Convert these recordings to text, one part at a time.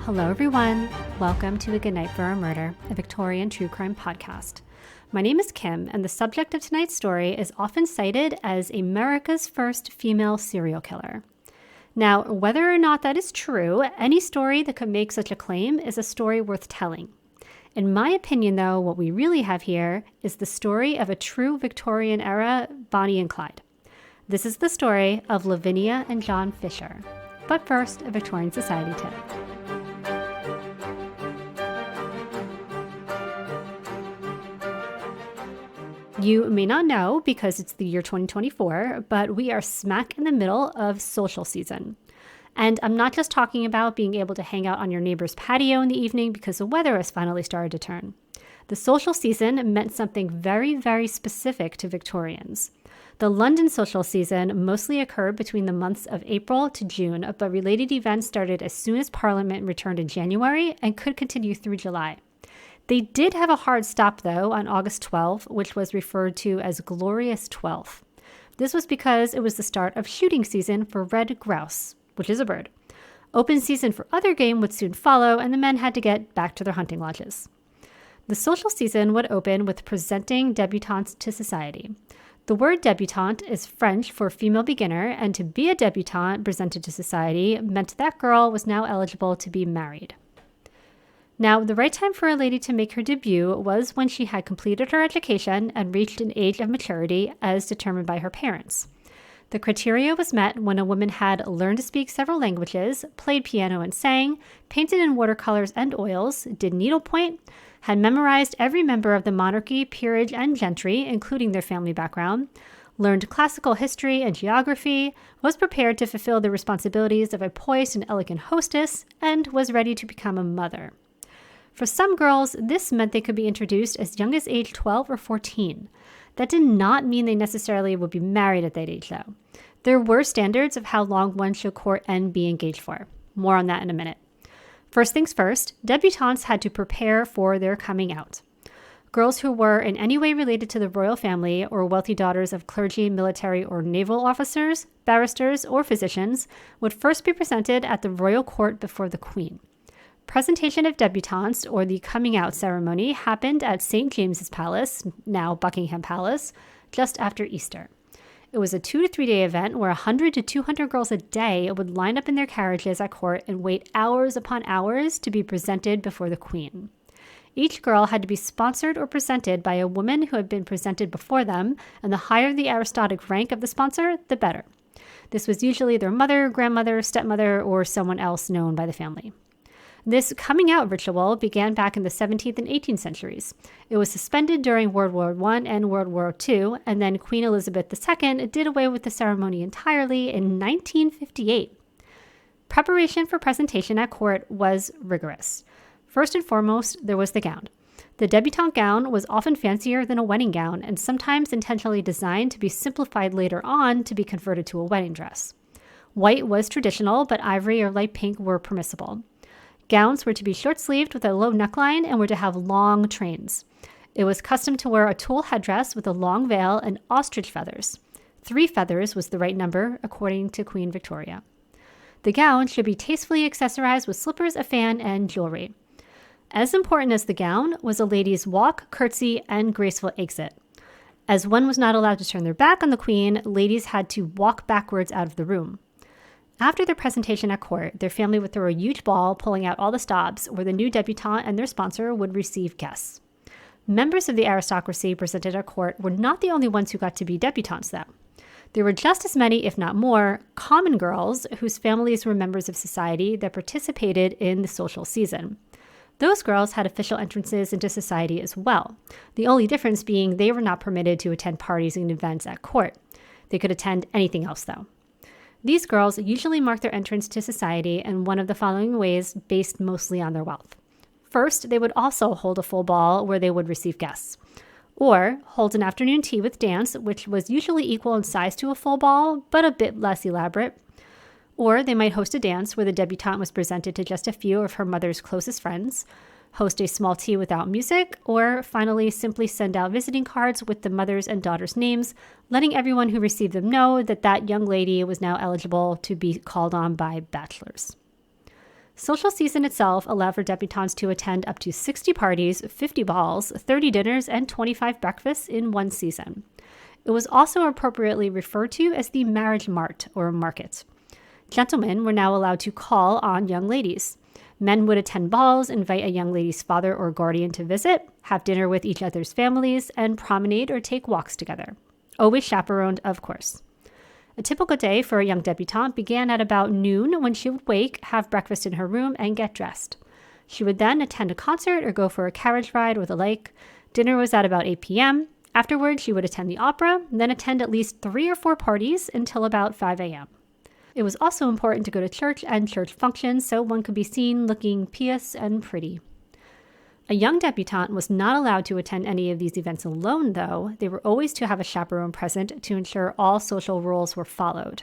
Hello, everyone. Welcome to A Good Night for a Murder, a Victorian true crime podcast. My name is Kim, and the subject of tonight's story is often cited as America's first female serial killer. Now, whether or not that is true, any story that could make such a claim is a story worth telling. In my opinion, though, what we really have here is the story of a true Victorian era Bonnie and Clyde. This is the story of Lavinia and John Fisher. But first, a Victorian Society tip. You may not know because it's the year 2024, but we are smack in the middle of social season. And I'm not just talking about being able to hang out on your neighbor's patio in the evening because the weather has finally started to turn. The social season meant something very, very specific to Victorians. The London social season mostly occurred between the months of April to June, but related events started as soon as Parliament returned in January and could continue through July. They did have a hard stop, though, on August 12th, which was referred to as Glorious 12th. This was because it was the start of shooting season for red grouse, which is a bird. Open season for other game would soon follow, and the men had to get back to their hunting lodges. The social season would open with presenting debutantes to society. The word debutante is French for female beginner, and to be a debutante presented to society meant that girl was now eligible to be married. Now, the right time for a lady to make her debut was when she had completed her education and reached an age of maturity as determined by her parents. The criteria was met when a woman had learned to speak several languages, played piano and sang, painted in watercolors and oils, did needlepoint, had memorized every member of the monarchy, peerage, and gentry, including their family background, learned classical history and geography, was prepared to fulfill the responsibilities of a poised and elegant hostess, and was ready to become a mother. For some girls, this meant they could be introduced as young as age 12 or 14. That did not mean they necessarily would be married at that age, though. There were standards of how long one should court and be engaged for. More on that in a minute. First things first, debutantes had to prepare for their coming out. Girls who were in any way related to the royal family or wealthy daughters of clergy, military, or naval officers, barristers, or physicians would first be presented at the royal court before the Queen. Presentation of debutantes, or the coming out ceremony, happened at St. James's Palace, now Buckingham Palace, just after Easter. It was a 2 to 3 day event where 100 to 200 girls a day would line up in their carriages at court and wait hours upon hours to be presented before the Queen. Each girl had to be sponsored or presented by a woman who had been presented before them, and the higher the aristocratic rank of the sponsor, the better. This was usually their mother, grandmother, stepmother, or someone else known by the family. This coming out ritual began back in the 17th and 18th centuries. It was suspended during World War I and World War II, and then Queen Elizabeth II did away with the ceremony entirely in 1958. Preparation for presentation at court was rigorous. First and foremost, there was the gown. The debutante gown was often fancier than a wedding gown and sometimes intentionally designed to be simplified later on to be converted to a wedding dress. White was traditional, but ivory or light pink were permissible. Gowns were to be short-sleeved with a low neckline and were to have long trains. It was custom to wear a tulle headdress with a long veil and ostrich feathers. 3 feathers was the right number, according to Queen Victoria. The gown should be tastefully accessorized with slippers, a fan, and jewelry. As important as the gown was a lady's walk, curtsy, and graceful exit. As one was not allowed to turn their back on the Queen, ladies had to walk backwards out of the room. After their presentation at court, their family would throw a huge ball, pulling out all the stops, where the new debutante and their sponsor would receive guests. Members of the aristocracy presented at court were not the only ones who got to be debutantes, though. There were just as many, if not more, common girls whose families were members of society that participated in the social season. Those girls had official entrances into society as well, the only difference being they were not permitted to attend parties and events at court. They could attend anything else, though. These girls usually mark their entrance to society in one of the following ways based mostly on their wealth. First, they would also hold a full ball where they would receive guests, or hold an afternoon tea with dance, which was usually equal in size to a full ball, but a bit less elaborate. Or they might host a dance where the debutante was presented to just a few of her mother's closest friends, host a small tea without music, or finally simply send out visiting cards with the mother's and daughter's names, letting everyone who received them know that that young lady was now eligible to be called on by bachelors. Social season itself allowed for debutantes to attend up to 60 parties, 50 balls, 30 dinners, and 25 breakfasts in one season. It was also appropriately referred to as the marriage mart or market. Gentlemen were now allowed to call on young ladies. Men would attend balls, invite a young lady's father or guardian to visit, have dinner with each other's families, and promenade or take walks together. Always chaperoned, of course. A typical day for a young debutante began at about noon when she would wake, have breakfast in her room, and get dressed. She would then attend a concert or go for a carriage ride or the like. Dinner was at about 8 p.m. Afterwards, she would attend the opera, then attend at least 3 or 4 parties until about 5 a.m. It was also important to go to church and church functions so one could be seen looking pious and pretty. A young debutante was not allowed to attend any of these events alone, though. They were always to have a chaperone present to ensure all social rules were followed.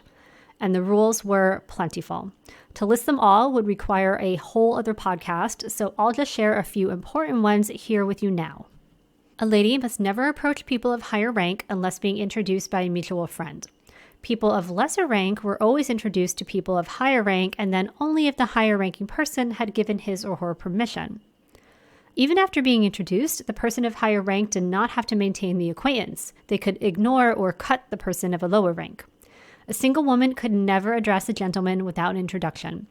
And the rules were plentiful. To list them all would require a whole other podcast, so I'll just share a few important ones here with you now. A lady must never approach people of higher rank unless being introduced by a mutual friend. People of lesser rank were always introduced to people of higher rank, and then only if the higher ranking person had given his or her permission. Even after being introduced, the person of higher rank did not have to maintain the acquaintance. They could ignore or cut the person of a lower rank. A single woman could never address a gentleman without an introduction.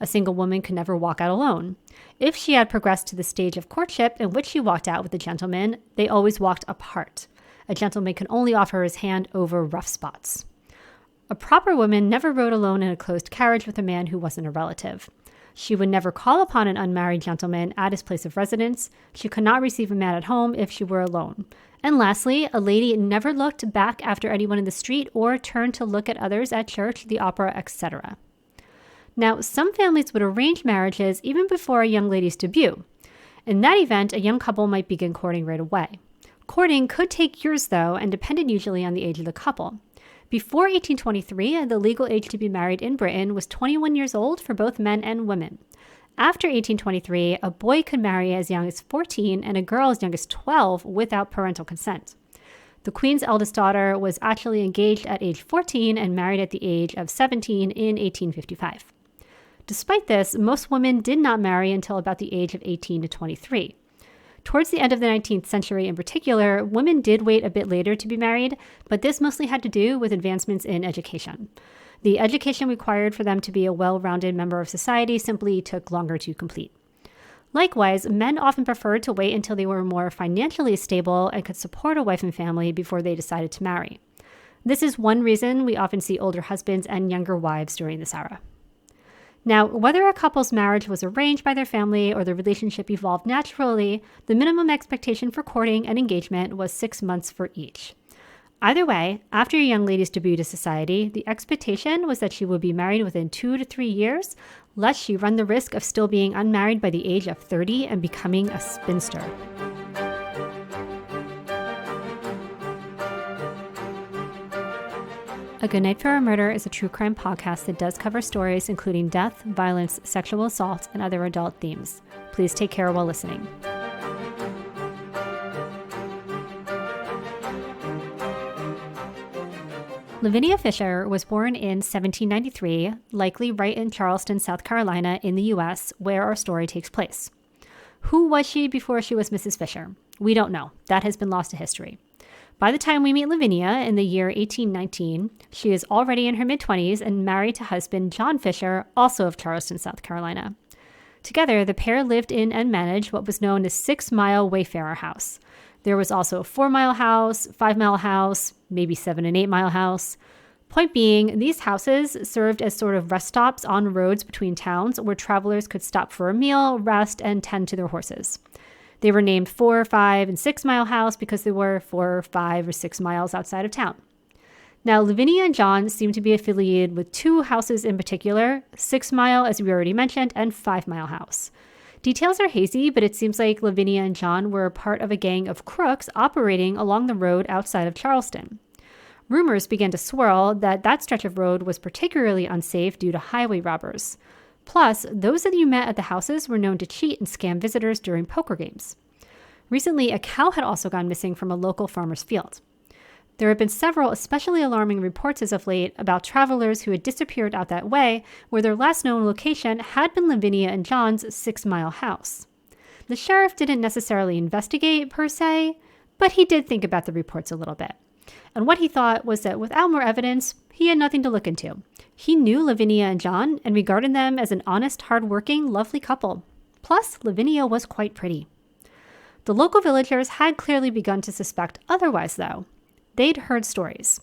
A single woman could never walk out alone. If she had progressed to the stage of courtship in which she walked out with a gentleman, they always walked apart. A gentleman could only offer his hand over rough spots. A proper woman never rode alone in a closed carriage with a man who wasn't a relative. She would never call upon an unmarried gentleman at his place of residence. She could not receive a man at home if she were alone. And lastly, a lady never looked back after anyone in the street or turned to look at others at church, the opera, etc. Now, some families would arrange marriages even before a young lady's debut. In that event, a young couple might begin courting right away. Courting could take years, though, and depended usually on the age of the couple. Before 1823, the legal age to be married in Britain was 21 years old for both men and women. After 1823, a boy could marry as young as 14 and a girl as young as 12 without parental consent. The Queen's eldest daughter was actually engaged at age 14 and married at the age of 17 in 1855. Despite this, most women did not marry until about the age of 18 to 23. Towards the end of the 19th century in particular, women did wait a bit later to be married, but this mostly had to do with advancements in education. The education required for them to be a well-rounded member of society simply took longer to complete. Likewise, men often preferred to wait until they were more financially stable and could support a wife and family before they decided to marry. This is one reason we often see older husbands and younger wives during this era. Now, whether a couple's marriage was arranged by their family or the relationship evolved naturally, the minimum expectation for courting and engagement was 6 months for each. Either way, after a young lady's debut to society, the expectation was that she would be married within 2 to 3 years, lest she run the risk of still being unmarried by the age of 30 and becoming a spinster. A Good Night for a Murder is a true crime podcast that does cover stories including death, violence, sexual assault, and other adult themes. Please take care while listening. Lavinia Fisher was born in 1793, likely right in Charleston, South Carolina, in the U.S., where our story takes place. Who was she before she was Mrs. Fisher? We don't know. That has been lost to history. By the time we meet Lavinia in the year 1819, she is already in her mid-20s and married to husband John Fisher, also of Charleston, South Carolina. Together, the pair lived in and managed what was known as 6 Mile Wayfarer House. There was also a 4 Mile House, 5 Mile House, maybe 7 and 8 Mile House. Point being, these houses served as sort of rest stops on roads between towns where travelers could stop for a meal, rest, and tend to their horses. They were named 4, 5, and 6 Mile House because they were 4, 5, or 6 miles outside of town. Now, Lavinia and John seem to be affiliated with 2 houses in particular, 6 Mile, as we already mentioned, and 5 Mile House. Details are hazy, but it seems like Lavinia and John were part of a gang of crooks operating along the road outside of Charleston. Rumors began to swirl that that stretch of road was particularly unsafe due to highway robbers. Plus, those that you met at the houses were known to cheat and scam visitors during poker games. Recently, a cow had also gone missing from a local farmer's field. There have been several especially alarming reports as of late about travelers who had disappeared out that way, where their last known location had been Lavinia and John's 6 Mile house. The sheriff didn't necessarily investigate per se, but he did think about the reports a little bit. And what he thought was that without more evidence, he had nothing to look into. He knew Lavinia and John and regarded them as an honest, hardworking, lovely couple. Plus, Lavinia was quite pretty. The local villagers had clearly begun to suspect otherwise, though. They'd heard stories.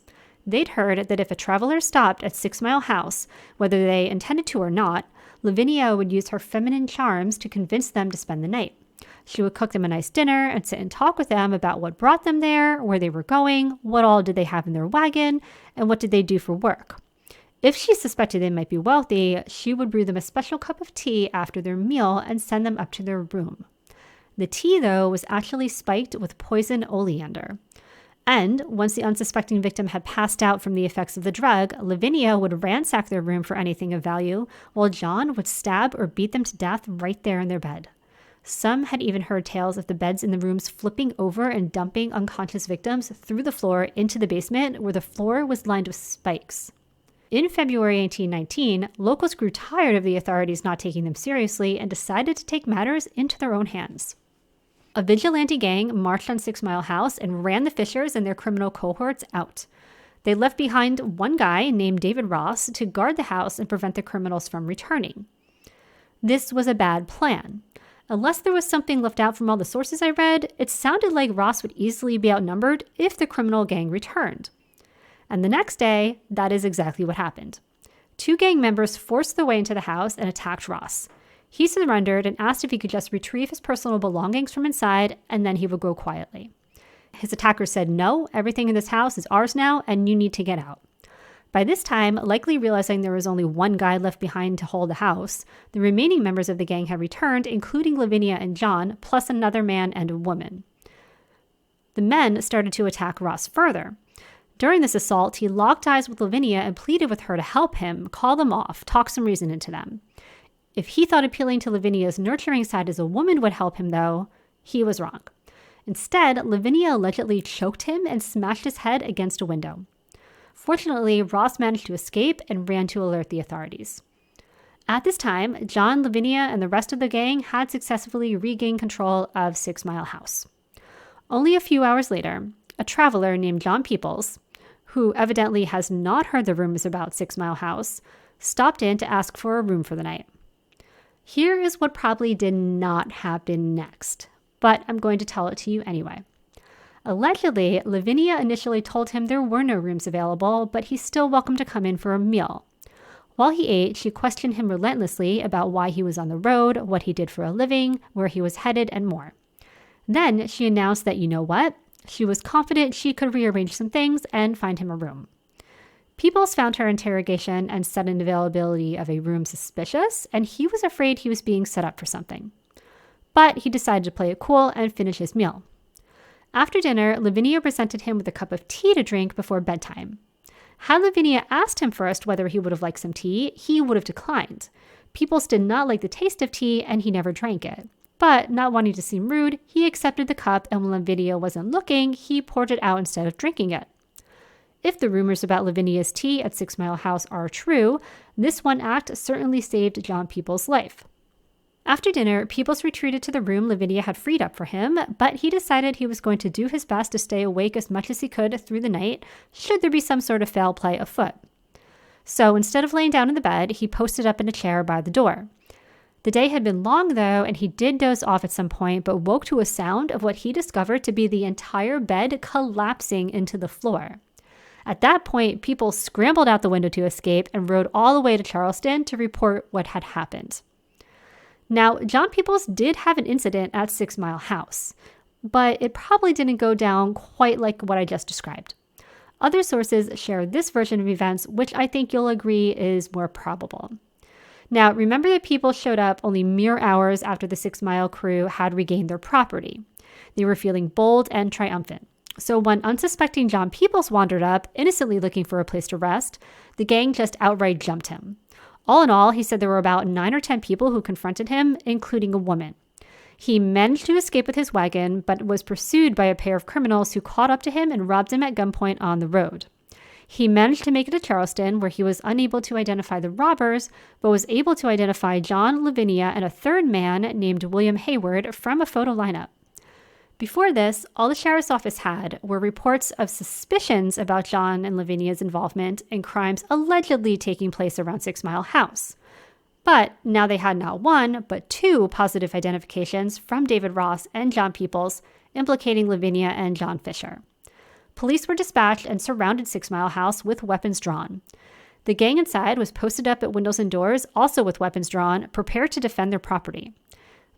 They'd heard that if a traveler stopped at 6 Mile house, whether they intended to or not, Lavinia would use her feminine charms to convince them to spend the night. She would cook them a nice dinner and sit and talk with them about what brought them there, where they were going, what all did they have in their wagon, and what did they do for work. If she suspected they might be wealthy, she would brew them a special cup of tea after their meal and send them up to their room. The tea, though, was actually spiked with poison oleander. And once the unsuspecting victim had passed out from the effects of the drug, Lavinia would ransack their room for anything of value, while John would stab or beat them to death right there in their bed. Some had even heard tales of the beds in the rooms flipping over and dumping unconscious victims through the floor into the basement, where the floor was lined with spikes. In February 1819, locals grew tired of the authorities not taking them seriously and decided to take matters into their own hands. A vigilante gang marched on 6 Mile house and ran the Fishers and their criminal cohorts out. They left behind one guy named David Ross to guard the house and prevent the criminals from returning. This was a bad plan. Unless there was something left out from all the sources I read, it sounded like Ross would easily be outnumbered if the criminal gang returned. And the next day, that is exactly what happened. 2 gang members forced their way into the house and attacked Ross. He surrendered and asked if he could just retrieve his personal belongings from inside, and then he would go quietly. His attackers said, "No, everything in this house is ours now, and you need to get out." By this time, likely realizing there was only one guy left behind to hold the house, the remaining members of the gang had returned, including Lavinia and John, plus another man and a woman. The men started to attack Ross further. During this assault, he locked eyes with Lavinia and pleaded with her to help him, call them off, talk some reason into them. If he thought appealing to Lavinia's nurturing side as a woman would help him, though, he was wrong. Instead, Lavinia allegedly choked him and smashed his head against a window. Fortunately, Ross managed to escape and ran to alert the authorities. At this time, John, Lavinia, and the rest of the gang had successfully regained control of 6 Mile house. Only a few hours later, a traveler named John Peoples, who evidently has not heard the rumors about 6 Mile house, stopped in to ask for a room for the night. Here is what probably did not happen next, but I'm going to tell it to you anyway. Allegedly, Lavinia initially told him there were no rooms available, but he's still welcome to come in for a meal. While he ate, she questioned him relentlessly about why he was on the road, what he did for a living, where he was headed, and more. Then she announced that, you know what? She was confident she could rearrange some things and find him a room. Peoples found her interrogation and sudden availability of a room suspicious, and he was afraid he was being set up for something. But he decided to play it cool and finish his meal. After dinner, Lavinia presented him with a cup of tea to drink before bedtime. Had Lavinia asked him first whether he would have liked some tea, he would have declined. Peoples did not like the taste of tea, and he never drank it. But not wanting to seem rude, he accepted the cup, and when Lavinia wasn't looking, he poured it out instead of drinking it. If the rumors about Lavinia's tea at 6 Mile house are true, this one act certainly saved John Peoples' life. After dinner, Peoples retreated to the room Lavinia had freed up for him, but he decided he was going to do his best to stay awake as much as he could through the night, should there be some sort of foul play afoot. So instead of laying down in the bed, he posted up in a chair by the door. The day had been long, though, and he did doze off at some point, but woke to a sound of what he discovered to be the entire bed collapsing into the floor. At that point, people scrambled out the window to escape and rode all the way to Charleston to report what had happened. Now, John Peoples did have an incident at 6 Mile house, but it probably didn't go down quite like what I just described. Other sources share this version of events, which I think you'll agree is more probable. Now, remember that people showed up only mere hours after the 6 Mile crew had regained their property. They were feeling bold and triumphant. So when unsuspecting John Peoples wandered up, innocently looking for a place to rest, the gang just outright jumped him. All in all, he said there were about 9 or 10 people who confronted him, including a woman. He managed to escape with his wagon, but was pursued by a pair of criminals who caught up to him and robbed him at gunpoint on the road. He managed to make it to Charleston, where he was unable to identify the robbers, but was able to identify John, Lavinia, and a third man named William Hayward from a photo lineup. Before this, all the sheriff's office had were reports of suspicions about John and Lavinia's involvement in crimes allegedly taking place around 6 Mile House. But now they had not one, but 2 positive identifications from David Ross and John Peoples implicating Lavinia and John Fisher. Police were dispatched and surrounded 6 Mile House with weapons drawn. The gang inside was posted up at windows and doors, also with weapons drawn, prepared to defend their property.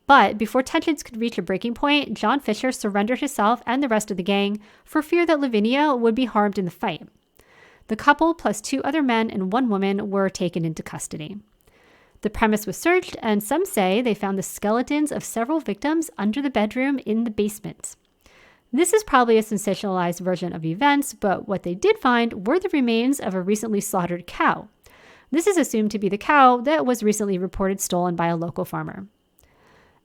But before tensions could reach a breaking point, John Fisher surrendered himself and the rest of the gang for fear that Lavinia would be harmed in the fight. The couple plus 2 other men and 1 woman were taken into custody. The premise was searched, and some say they found the skeletons of several victims under the bedroom in the basement. This is probably a sensationalized version of events, but what they did find were the remains of a recently slaughtered cow. This is assumed to be the cow that was recently reported stolen by a local farmer.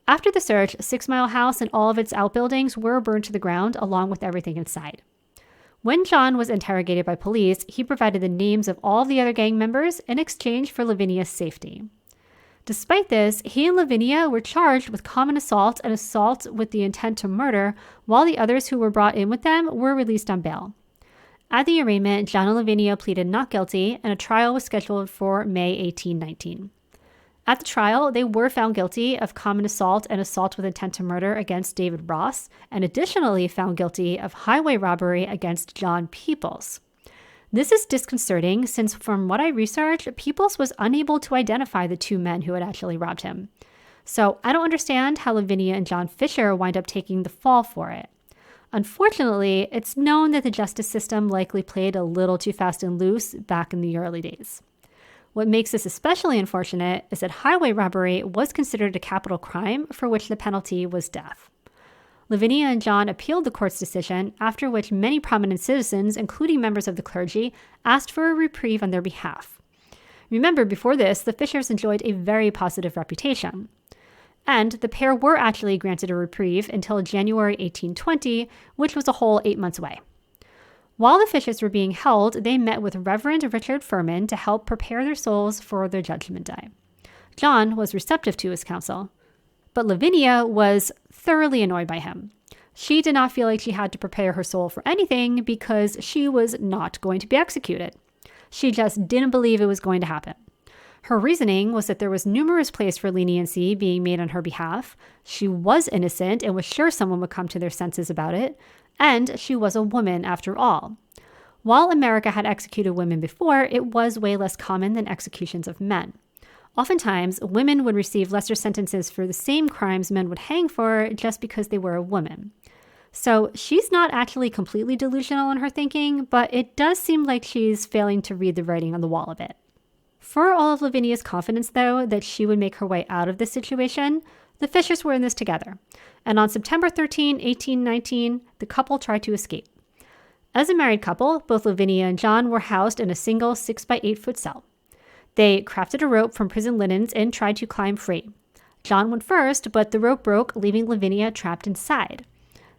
After the search, 6 Mile House and all of its outbuildings were burned to the ground along with everything inside. When John was interrogated by police, he provided the names of all the other gang members in exchange for Lavinia's safety. Despite this, he and Lavinia were charged with common assault and assault with the intent to murder, while the others who were brought in with them were released on bail. At the arraignment, John and Lavinia pleaded not guilty, and a trial was scheduled for May 1819. At the trial, they were found guilty of common assault and assault with intent to murder against David Ross, and additionally found guilty of highway robbery against John Peoples. This is disconcerting since, from what I researched, Peoples was unable to identify the 2 men who had actually robbed him. So I don't understand how Lavinia and John Fisher wind up taking the fall for it. Unfortunately, it's known that the justice system likely played a little too fast and loose back in the early days. What makes this especially unfortunate is that highway robbery was considered a capital crime for which the penalty was death. Lavinia and John appealed the court's decision, after which many prominent citizens, including members of the clergy, asked for a reprieve on their behalf. Remember, before this, the Fishers enjoyed a very positive reputation. And the pair were actually granted a reprieve until January 1820, which was a whole 8 months away. While the Fishers were being held, they met with Reverend Richard Furman to help prepare their souls for their judgment day. John was receptive to his counsel, but Lavinia was thoroughly annoyed by him. She did not feel like she had to prepare her soul for anything because she was not going to be executed. She just didn't believe it was going to happen. Her reasoning was that there was numerous plays for leniency being made on her behalf. She was innocent and was sure someone would come to their senses about it. And she was a woman after all. While America had executed women before, it was way less common than executions of men. Oftentimes, women would receive lesser sentences for the same crimes men would hang for just because they were a woman. So she's not actually completely delusional in her thinking, but it does seem like she's failing to read the writing on the wall a bit. For all of Lavinia's confidence, though, that she would make her way out of this situation, the Fishers were in this together. And on September 13, 1819, the couple tried to escape. As a married couple, both Lavinia and John were housed in a single 6-by-8 foot cell. They crafted a rope from prison linens and tried to climb free. John went first, but the rope broke, leaving Lavinia trapped inside.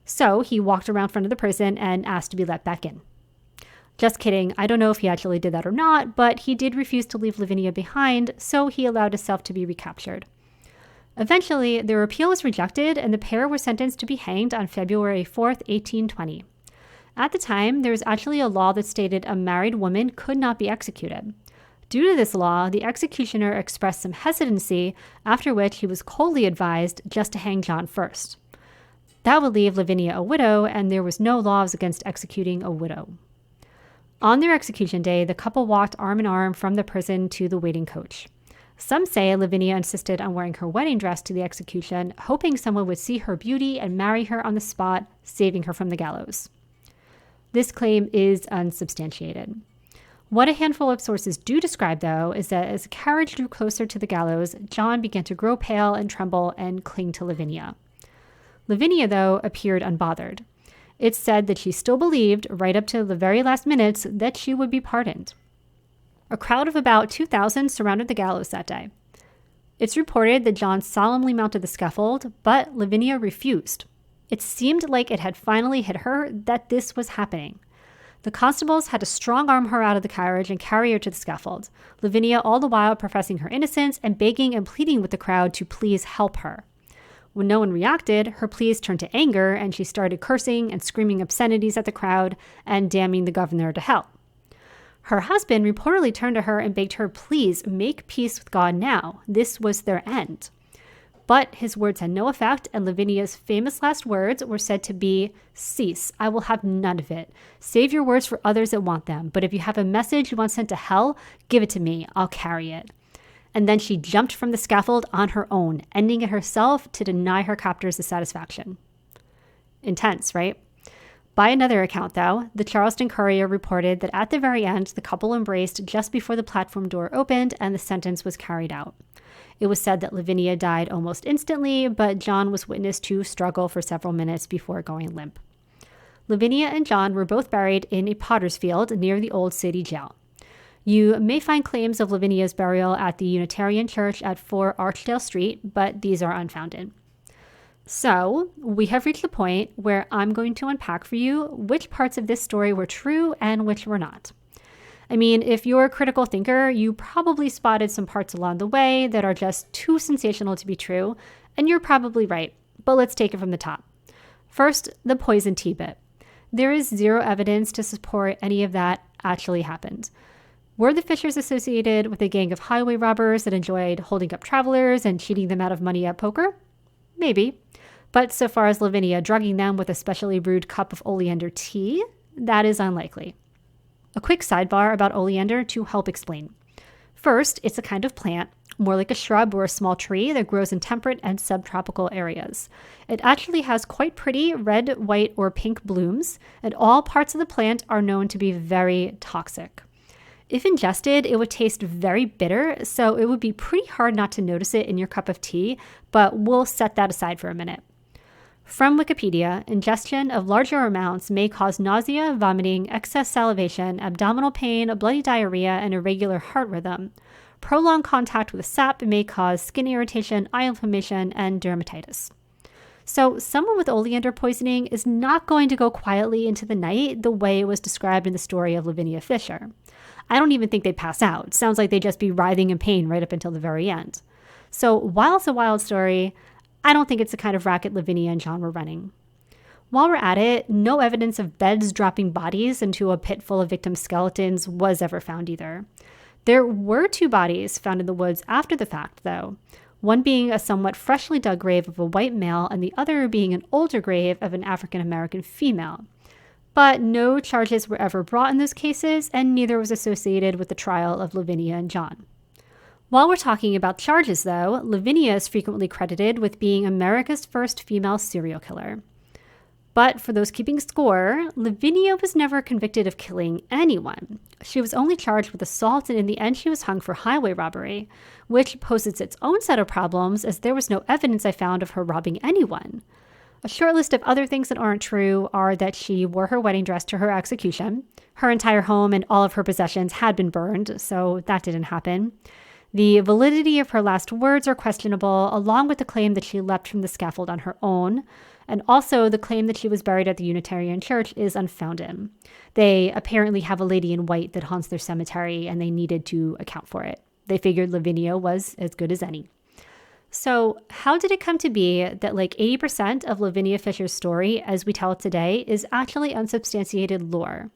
So he walked around front of the prison and asked to be let back in. Just kidding, I don't know if he actually did that or not, but he did refuse to leave Lavinia behind, so he allowed himself to be recaptured. Eventually, their appeal was rejected and the pair were sentenced to be hanged on February 4th, 1820. At the time, there was actually a law that stated a married woman could not be executed. Due to this law, the executioner expressed some hesitancy, after which he was coldly advised just to hang John first. That would leave Lavinia a widow, and there was no laws against executing a widow. On their execution day, the couple walked arm in arm from the prison to the waiting coach. Some say Lavinia insisted on wearing her wedding dress to the execution, hoping someone would see her beauty and marry her on the spot, saving her from the gallows. This claim is unsubstantiated. What a handful of sources do describe, though, is that as the carriage drew closer to the gallows, John began to grow pale and tremble and cling to Lavinia. Lavinia, though, appeared unbothered. It's said that she still believed, right up to the very last minutes, that she would be pardoned. A crowd of about 2,000 surrounded the gallows that day. It's reported that John solemnly mounted the scaffold, but Lavinia refused. It seemed like it had finally hit her that this was happening. The constables had to strong-arm her out of the carriage and carry her to the scaffold, Lavinia all the while professing her innocence and begging and pleading with the crowd to please help her. When no one reacted, her pleas turned to anger, and she started cursing and screaming obscenities at the crowd and damning the governor to hell. Her husband reportedly turned to her and begged her, please make peace with God now. This was their end. But his words had no effect, and Lavinia's famous last words were said to be, cease, I will have none of it. Save your words for others that want them. But if you have a message you want sent to hell, give it to me. I'll carry it. And then she jumped from the scaffold on her own, ending it herself to deny her captors the satisfaction. Intense, right? By another account, though, the Charleston Courier reported that at the very end, the couple embraced just before the platform door opened and the sentence was carried out. It was said that Lavinia died almost instantly, but John was witness to struggle for several minutes before going limp. Lavinia and John were both buried in a potter's field near the old city jail. You may find claims of Lavinia's burial at the Unitarian Church at 4 Archdale Street, but these are unfounded. So, we have reached the point where I'm going to unpack for you which parts of this story were true and which were not. I mean, if you're a critical thinker, you probably spotted some parts along the way that are just too sensational to be true, and you're probably right, but let's take it from the top. First, the poison tea bit. There is zero evidence to support any of that actually happened. Were the Fishers associated with a gang of highway robbers that enjoyed holding up travelers and cheating them out of money at poker? Maybe. But so far as Lavinia drugging them with a specially brewed cup of oleander tea, that is unlikely. A quick sidebar about oleander to help explain. First, it's a kind of plant, more like a shrub or a small tree that grows in temperate and subtropical areas. It actually has quite pretty red, white, or pink blooms, and all parts of the plant are known to be very toxic. If ingested, it would taste very bitter, so it would be pretty hard not to notice it in your cup of tea, but we'll set that aside for a minute. From Wikipedia, ingestion of larger amounts may cause nausea, vomiting, excess salivation, abdominal pain, bloody diarrhea, and irregular heart rhythm. Prolonged contact with sap may cause skin irritation, eye inflammation, and dermatitis. So someone with oleander poisoning is not going to go quietly into the night the way it was described in the story of Lavinia Fisher. I don't even think they'd pass out. Sounds like they'd just be writhing in pain right up until the very end. So while it's a wild story, I don't think it's the kind of racket Lavinia and John were running. While we're at it, no evidence of beds dropping bodies into a pit full of victim skeletons was ever found either. There were 2 bodies found in the woods after the fact, though, one being a somewhat freshly dug grave of a white male and the other being an older grave of an African-American female. But no charges were ever brought in those cases, and neither was associated with the trial of Lavinia and John. While we're talking about charges, though, Lavinia is frequently credited with being America's first female serial killer. But for those keeping score, Lavinia was never convicted of killing anyone. She was only charged with assault, and in the end she was hung for highway robbery, which poses its own set of problems as there was no evidence I found of her robbing anyone. A short list of other things that aren't true are that she wore her wedding dress to her execution. Her entire home and all of her possessions had been burned, so that didn't happen. The validity of her last words are questionable, along with the claim that she leapt from the scaffold on her own, and also the claim that she was buried at the Unitarian Church is unfounded. They apparently have a lady in white that haunts their cemetery, and they needed to account for it. They figured Lavinia was as good as any. So how did it come to be that like 80% of Lavinia Fisher's story, as we tell it today, is actually unsubstantiated lore?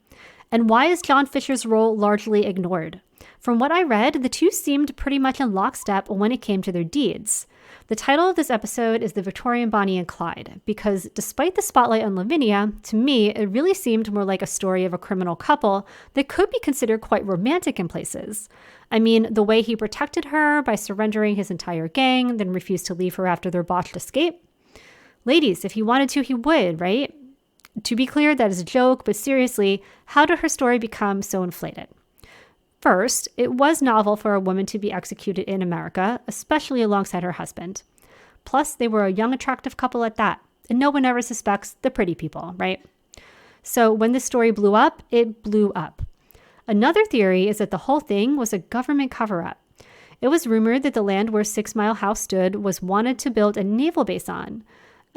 And why is John Fisher's role largely ignored? From what I read, the two seemed pretty much in lockstep when it came to their deeds. The title of this episode is The Victorian Bonnie and Clyde, because despite the spotlight on Lavinia, to me, it really seemed more like a story of a criminal couple that could be considered quite romantic in places. I mean, the way he protected her by surrendering his entire gang, then refused to leave her after their botched escape. Ladies, if he wanted to, he would, right? To be clear, that is a joke, but seriously, how did her story become so inflated? First, it was novel for a woman to be executed in America, especially alongside her husband. Plus, they were a young, attractive couple at that, and no one ever suspects the pretty people, right? So when this story blew up, it blew up. Another theory is that the whole thing was a government cover-up. It was rumored that the land where 6 Mile House stood was wanted to build a naval base on,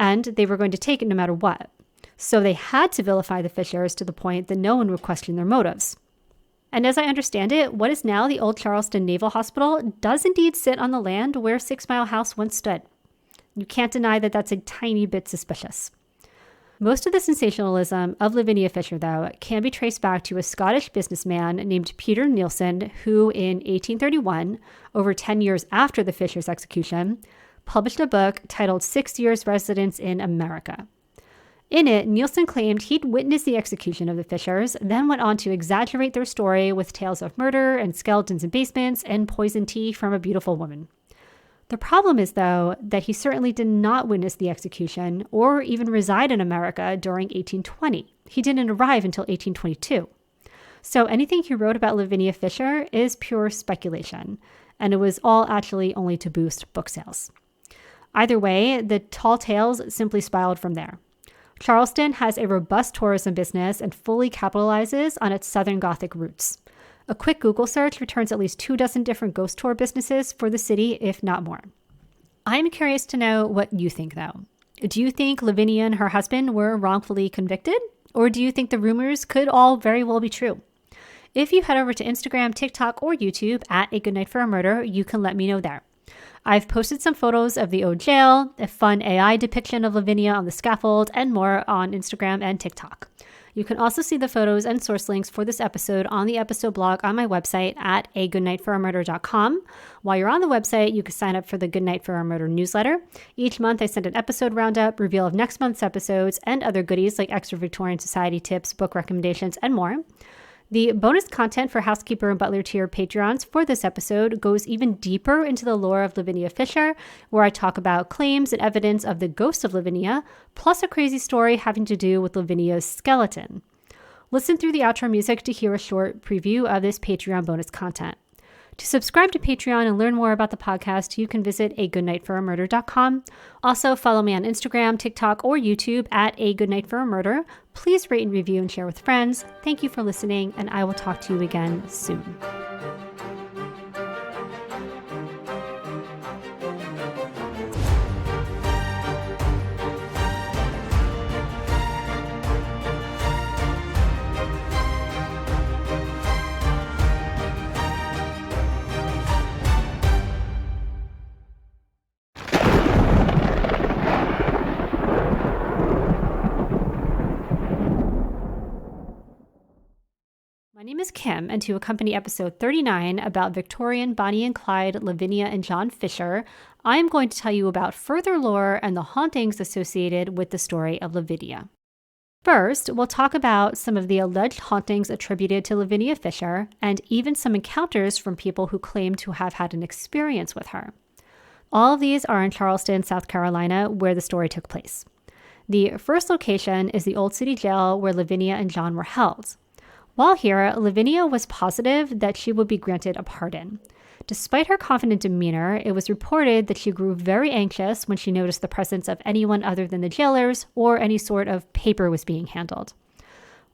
and they were going to take it no matter what. So they had to vilify the Fishers to the point that no one would question their motives. And as I understand it, what is now the old Charleston Naval Hospital does indeed sit on the land where 6 Mile House once stood. You can't deny that that's a tiny bit suspicious. Most of the sensationalism of Lavinia Fisher, though, can be traced back to a Scottish businessman named Peter Nielsen, who in 1831, over 10 years after the Fishers' execution, published a book titled 6 Years' Residence in America. In it, Nielsen claimed he'd witnessed the execution of the Fishers, then went on to exaggerate their story with tales of murder and skeletons in basements and poisoned tea from a beautiful woman. The problem is, though, that he certainly did not witness the execution or even reside in America during 1820. He didn't arrive until 1822. So anything he wrote about Lavinia Fisher is pure speculation, and it was all actually only to boost book sales. Either way, the tall tales simply spiraled from there. Charleston has a robust tourism business and fully capitalizes on its Southern Gothic roots. A quick Google search returns at least 24 different ghost tour businesses for the city, if not more. I'm curious to know what you think, though. Do you think Lavinia and her husband were wrongfully convicted? Or do you think the rumors could all very well be true? If you head over to Instagram, TikTok, or YouTube at A Good Night for a Murder, you can let me know there. I've posted some photos of the old jail, a fun AI depiction of Lavinia on the scaffold, and more on Instagram and TikTok. You can also see the photos and source links for this episode on the episode blog on my website at agoodnightforamurder.com. While you're on the website, you can sign up for the Good Night for a Murder newsletter. Each month, I send an episode roundup, reveal of next month's episodes, and other goodies like extra Victorian society tips, book recommendations, and more. The bonus content for housekeeper and butler tier Patreons for this episode goes even deeper into the lore of Lavinia Fisher, where I talk about claims and evidence of the ghost of Lavinia, plus a crazy story having to do with Lavinia's skeleton. Listen through the outro music to hear a short preview of this Patreon bonus content. To subscribe to Patreon and learn more about the podcast, you can visit agoodnightforamurder.com. Also, follow me on Instagram, TikTok, or YouTube at A Good Night for a Murder. Please rate and review and share with friends. Thank you for listening, and I will talk to you again soon. My name is Kim, and to accompany episode 39 about Victorian Bonnie and Clyde, Lavinia and John Fisher, I am going to tell you about further lore and the hauntings associated with the story of Lavinia. First, we'll talk about some of the alleged hauntings attributed to Lavinia Fisher and even some encounters from people who claim to have had an experience with her. All of these are in Charleston, South Carolina, where the story took place. The first location is the Old City Jail where Lavinia and John were held. While here, Lavinia was positive that she would be granted a pardon. Despite her confident demeanor, it was reported that she grew very anxious when she noticed the presence of anyone other than the jailers or any sort of paper was being handled.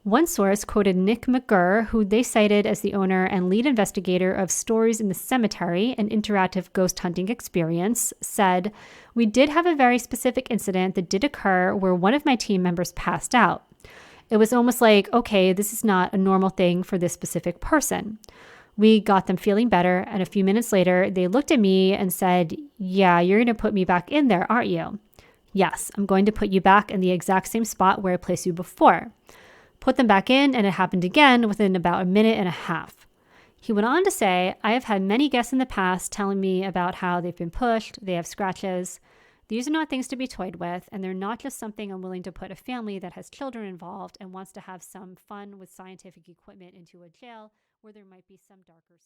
One source quoted Nick McGurr, who they cited as the owner and lead investigator of Stories in the Cemetery, an interactive ghost hunting experience, said, "We did have a very specific incident that did occur where one of my team members passed out. It was almost like, okay, this is not a normal thing for this specific person. We got them feeling better, and a few minutes later, they looked at me and said, 'Yeah, you're going to put me back in there, aren't you?' 'Yes, I'm going to put you back in the exact same spot where I placed you before.' Put them back in, and it happened again within about a minute and a half." He went on to say, "I have had many guests in the past telling me about how they've been pushed, they have scratches. These are not things to be toyed with, and they're not just something I'm willing to put a family that has children involved and wants to have some fun with scientific equipment into a jail where there might be some darker